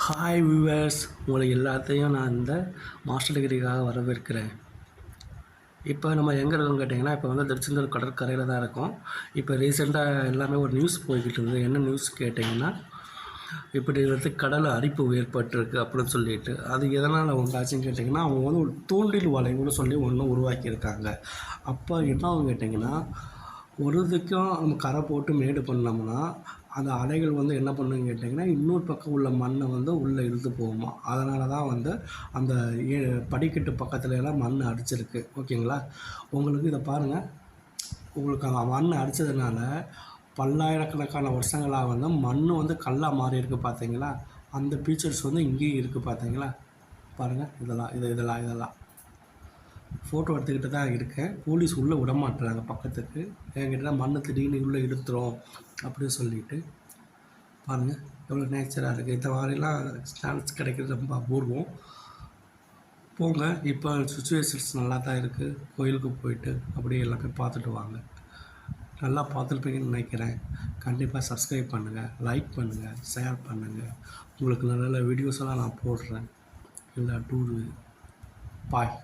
Hi viewers, உங்களை எல்லாத்தையும் நான் இந்த மாஸ்டர் டிகிரிக்காக வரவேற்கிறேன். இப்போ நம்ம எங்கே இருக்கோம்னு கேட்டிங்கன்னா, இப்போ வந்து திருச்செந்தூர் கடற்கரையில் தான் இருக்கோம். இப்போ ரீசெண்டாக எல்லாமே ஒரு நியூஸ் போய்கிட்டு இருந்தது. என்ன நியூஸ் கேட்டிங்கன்னா, இப்படி வந்து கடல் அரிப்பு ஏற்பட்டிருக்கு அப்படின்னு சொல்லிட்டு, அது எதனால் உண்டாச்சுன்னு கேட்டிங்கன்னா, அவங்க வந்து ஒரு தூண்டில் வளைவுன்னு சொல்லி ஒன்று உருவாக்கியிருக்காங்க. அப்போ என்ன ஆகும் கேட்டிங்கன்னா, ஒரு இதுக்கும் நம்ம கரை போட்டு மேடு பண்ணோம்னா, அந்த அலைகள் வந்து என்ன பண்ணுன்னு கேட்டிங்கன்னா, இன்னொரு பக்கம் உள்ள மண்ணை வந்து உள்ளே இழுத்து போகுமா. அதனால தான் வந்து அந்த ஏ படிக்கட்டு பக்கத்துல எல்லாம் மண் அடிச்சிருக்கு. ஓகேங்களா? உங்களுக்கு இதை பாருங்கள். உங்களுக்கு அந்த மண் அடித்ததுனால பல்லாயிரக்கணக்கான வருஷங்களாக வந்து மண் வந்து கல்லாக மாறி இருக்குது பார்த்தீங்களா? அந்த ஃபீச்சர்ஸ் வந்து இங்கேயும் இருக்குது பார்த்தீங்களா? பாருங்கள். இதெல்லாம் ஃபோட்டோ எடுத்துக்கிட்டு தான் இருக்கேன். போலீஸ் உள்ளே விடமாட்டுறாங்க பக்கத்துக்கு. என்கிட்ட மண்ணை திடீர்னு உள்ளே இழுத்துரும் அப்படின்னு சொல்லிட்டு. பாருங்கள் எவ்வளோ நேச்சராக இருக்குது. இந்த மாதிரிலாம் சான்ஸ் கிடைக்கிறது ரொம்ப அபூர்வம். போங்க, இப்போ சுச்சுவேஷன்ஸ் நல்லா தான் இருக்குது. கோயிலுக்கு போயிட்டு அப்படியே எல்லாமே பார்த்துட்டு வாங்க. நல்லா பார்த்துருப்பீங்கன்னு நினைக்கிறேன். கண்டிப்பாக சப்ஸ்கிரைப் பண்ணுங்கள், லைக் பண்ணுங்கள், ஷேர் பண்ணுங்கள். உங்களுக்கு நல்ல நல்ல வீடியோஸ் எல்லாம் நான் போடுறேன். எல்லா டூரு பாய்.